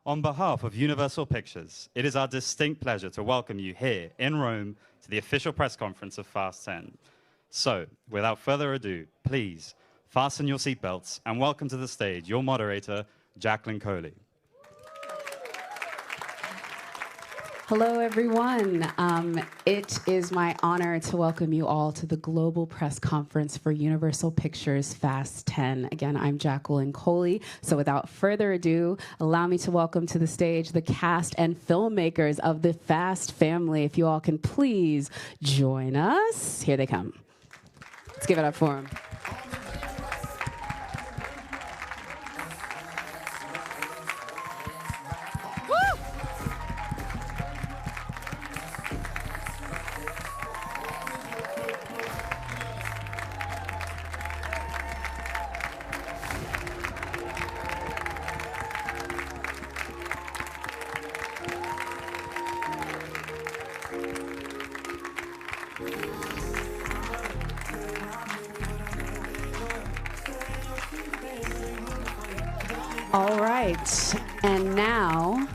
On behalf of Universal Pictures, it is our distinct pleasure to welcome you here in Rome to the official press conference of Fast 10. So, without further ado, please fasten your seatbelts and welcome to the stage your moderator, Jacqueline Coley. Hello, everyone. It is my honor to welcome you all to the global press conference for Universal Pictures Fast 10. Again, I'm Jacqueline Coley. So without further ado, allow me to welcome to the stage the cast and filmmakers of the Fast family. If you all can please join us. Here they come. Let's give it up for them. All right, and now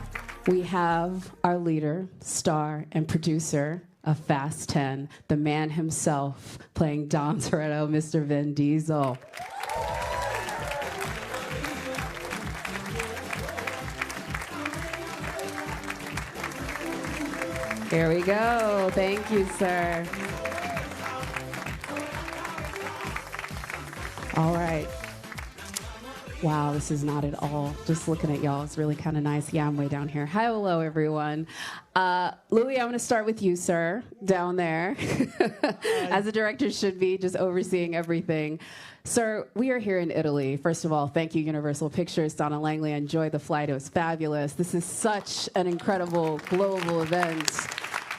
we have our leader, star, and producer of Fast 10, the man himself, playing Dom Toretto, Mr. Vin Diesel. Here we go. Thank you, sir. All right. Wow, this is not at all. Just looking at y'all, it's really kind of nice. Yeah, I'm way down here. Hi, hello, everyone. Louis, I'm going to start with you, sir, down there. As a director should be, just overseeing everything. Sir, we are here in Italy. First of all, thank you, Universal Pictures. Donna Langley, I enjoyed the flight. It was fabulous. This is such an incredible global event.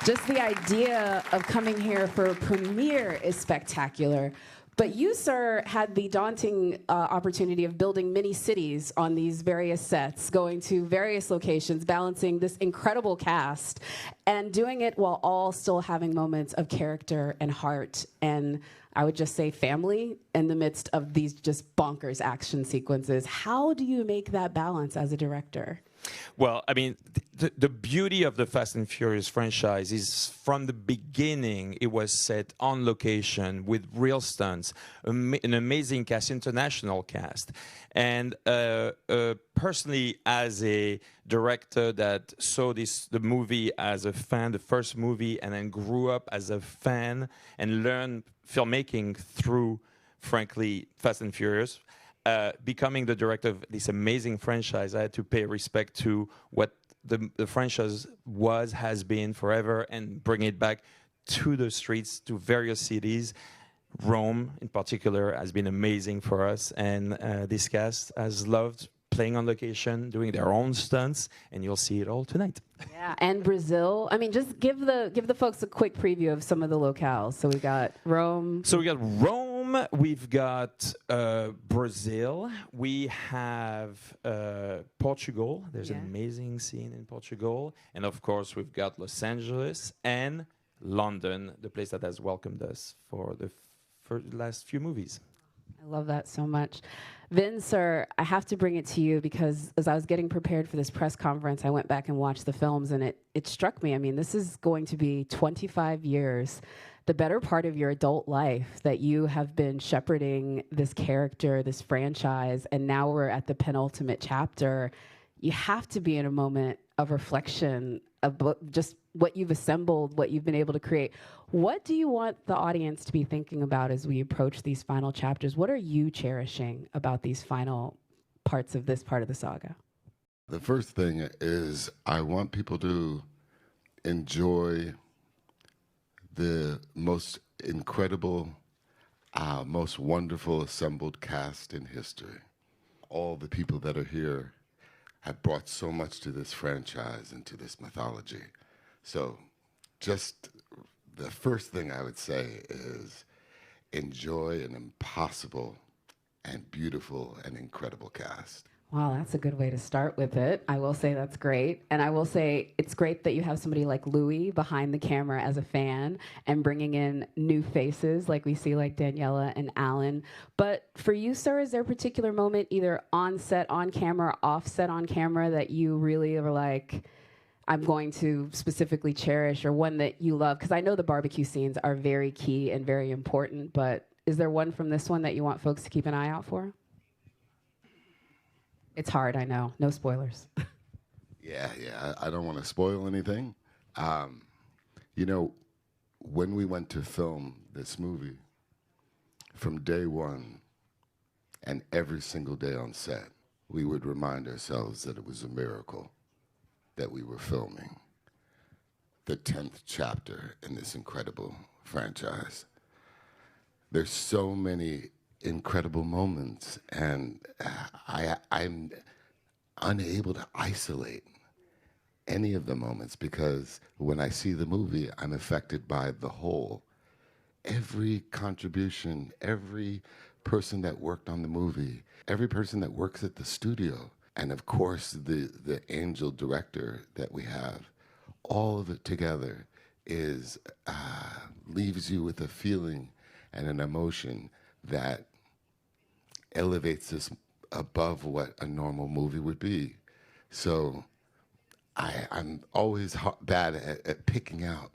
Just the idea of coming here for a premiere is spectacular. But you, sir, had the daunting opportunity of building mini cities on these various sets, going to various locations, balancing this incredible cast, and doing it while all still having moments of character and heart and, I would just say, family in the midst of these just bonkers action sequences. How do you make that balance as a director? Well, I mean, the beauty of the Fast and Furious franchise is from the beginning, it was set on location with real stunts, an amazing cast, international cast. And personally, as a director that saw the movie as a fan, the first movie, and then grew up as a fan and learned filmmaking through, frankly, Fast and Furious, becoming the director of this amazing franchise, I had to pay respect to what the franchise has been forever, and bring it back to the streets, to various cities. Rome, in particular, has been amazing for us, and this cast has loved playing on location, doing their own stunts, and you'll see it all tonight. Yeah, and Brazil. I mean, just give the folks a quick preview of some of the locales. So we got Rome. So we got Rome. We've got Brazil. We have Portugal. There's an amazing scene in Portugal. And of course, we've got Los Angeles and London, the place that has welcomed us for the last few movies. I love that so much. Vin, sir, I have to bring it to you because as I was getting prepared for this press conference, I went back and watched the films, and it struck me. I mean, this is going to be 25 years, the better part of your adult life, that you have been shepherding this character, this franchise, and now we're at the penultimate chapter. You have to be in a moment of reflection of just what you've assembled, what you've been able to create. What do you want the audience to be thinking about as we approach these final chapters? What are you cherishing about these final parts of this part of the saga? The first thing is I want people to enjoy the most incredible, most wonderful assembled cast in history. All the people that are here have brought so much to this franchise and to this mythology. So just the first thing I would say is enjoy an impossible and beautiful and incredible cast. Wow, that's a good way to start with it. I will say that's great. And I will say it's great that you have somebody like Louis behind the camera as a fan and bringing in new faces like we see like Daniela and Alan. But for you, sir, is there a particular moment either on set, on camera, off set, on camera that you really are like, I'm going to specifically cherish, or one that you love? Because I know the barbecue scenes are very key and very important, but is there one from this one that you want folks to keep an eye out for? It's hard, I know. No spoilers. Yeah, I don't want to spoil anything. You know, when we went to film this movie, from day one and every single day on set, we would remind ourselves that it was a miracle that we were filming the 10th chapter in this incredible franchise. There's so many incredible moments, and I'm unable to isolate any of the moments, because when I see the movie, I'm affected by the whole. Every contribution, every person that worked on the movie, every person that works at the studio, and of course the angel director that we have, all of it together is leaves you with a feeling and an emotion that elevates this above what a normal movie would be. So I'm always bad at picking out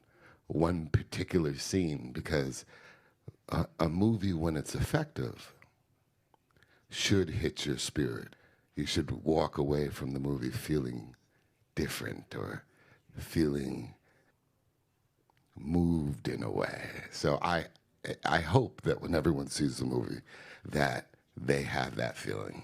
one particular scene, because a movie, when it's effective, should hit your spirit. You should walk away from the movie feeling different, or feeling moved in a way. So I hope that when everyone sees the movie, that they have that feeling.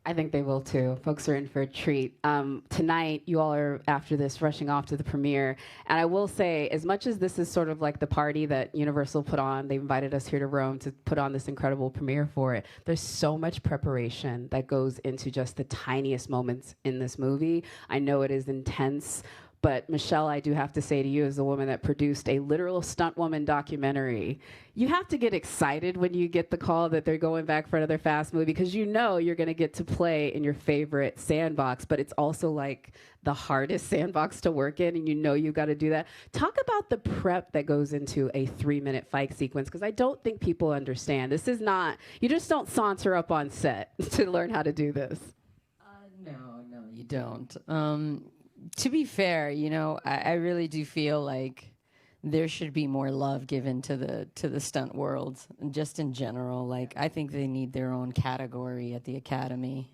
I think they will too. Folks are in for a treat. Tonight, you all are, after this, rushing off to the premiere. And I will say, as much as this is sort of like the party that Universal put on, they invited us here to Rome to put on this incredible premiere for it. There's so much preparation that goes into just the tiniest moments in this movie. I know it is intense. But Michelle, I do have to say to you, as a woman that produced a literal stunt woman documentary, you have to get excited when you get the call that they're going back for another Fast movie, because you know you're going to get to play in your favorite sandbox, but it's also like the hardest sandbox to work in, and you know you've got to do that. Talk about the prep that goes into a 3-minute fight sequence, because I don't think people understand. This is not, you just don't saunter up on set to learn how to do this. No, you don't. To be fair, you know, I really do feel like there should be more love given to the stunt world, just in general. Like, I think they need their own category at the Academy.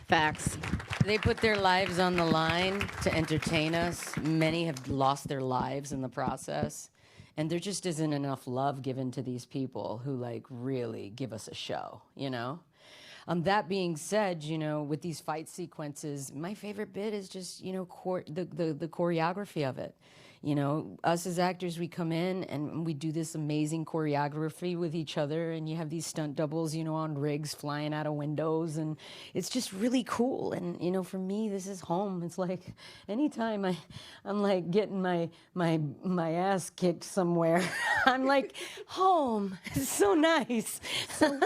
Facts. They put their lives on the line to entertain us. Many have lost their lives in the process. And there just isn't enough love given to these people who, like, really give us a show, you know? That being said, you know, with these fight sequences, my favorite bit is just, you know, the choreography of it. You know, us as actors, we come in and we do this amazing choreography with each other, and you have these stunt doubles, you know, on rigs flying out of windows, and it's just really cool. And, you know, for me, this is home. It's like anytime I'm like getting my ass kicked somewhere, I'm like, home. It's so nice. So,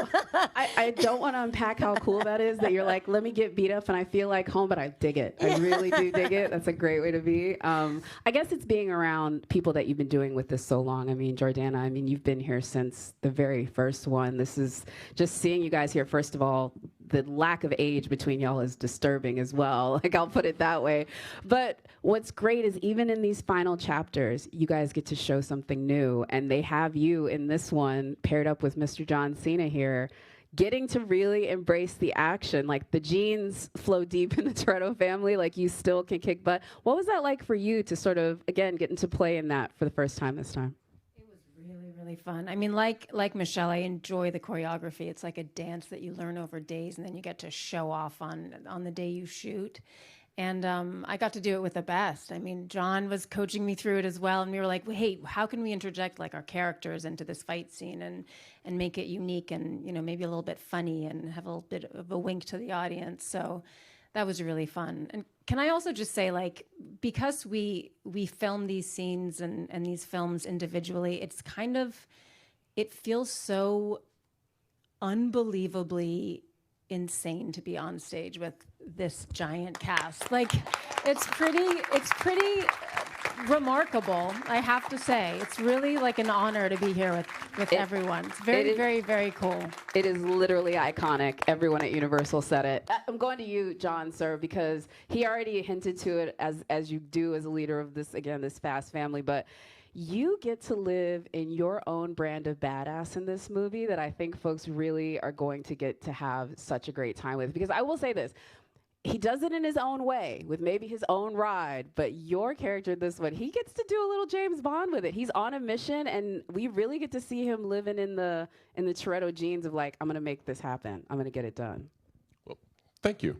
I don't want to unpack how cool that is, that you're like, let me get beat up and I feel like home, but I dig it. I really do dig it. That's a great way to be. I guess it's being around people that you've been doing with this so long. I mean, Jordana, I mean, you've been here since the very first one. This is just seeing you guys here. First of all, the lack of age between y'all is disturbing as well. Like, I'll put it that way. But what's great is even in these final chapters, you guys get to show something new. And they have you in this one paired up with Mr. John Cena here, getting to really embrace the action. Like, the genes flow deep in the Toretto family. Like, you still can kick butt. What was that like for you to sort of, again, get into play in that for the first time this time? It was really, really fun. I mean, like Michelle, I enjoy the choreography. It's like a dance that you learn over days, and then you get to show off on the day you shoot. And I got to do it with the best. I mean, John was coaching me through it as well. And we were like, hey, how can we interject like our characters into this fight scene and make it unique and, you know, maybe a little bit funny and have a little bit of a wink to the audience. So that was really fun. And can I also just say, like, because we film these scenes and these films individually, it's kind of, it feels so unbelievably insane to be on stage with this giant cast. Like, it's pretty remarkable, I have to say. It's really like an honor to be here with everyone. It's very, very, very cool. It is literally iconic. Everyone at Universal said it. I'm going to you, John, sir, because he already hinted to it as you do as a leader of this, again, this Fast family, but you get to live in your own brand of badass in this movie that I think folks really are going to get to have such a great time with. Because I will say this, he does it in his own way, with maybe his own ride, but your character, this one, he gets to do a little James Bond with it. He's on a mission, and we really get to see him living in the Toretto genes of like, I'm gonna make this happen. I'm gonna get it done. Well, thank you.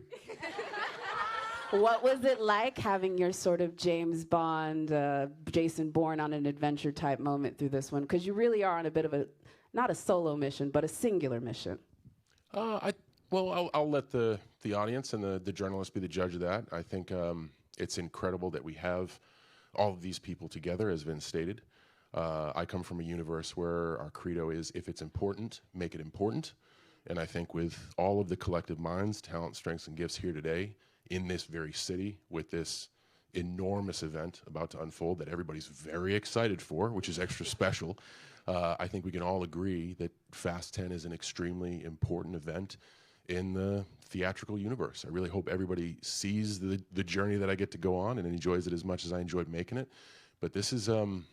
What was it like having your sort of James Bond, Jason Bourne on an adventure type moment through this one? Because you really are on a bit of a, not a solo mission, but a singular mission. I'll let the audience and the journalists be the judge of that. I think it's incredible that we have all of these people together, as Vin stated. I come from a universe where our credo is, if it's important, make it important. And I think with all of the collective minds, talent, strengths, and gifts here today, in this very city, with this enormous event about to unfold that everybody's very excited for, which is extra special, I think we can all agree that Fast 10 is an extremely important event in the theatrical universe. I really hope everybody sees the journey that I get to go on and enjoys it as much as I enjoyed making it. But this is the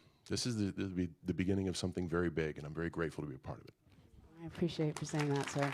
beginning of something very big, and I'm very grateful to be a part of it. I appreciate you for saying that, sir.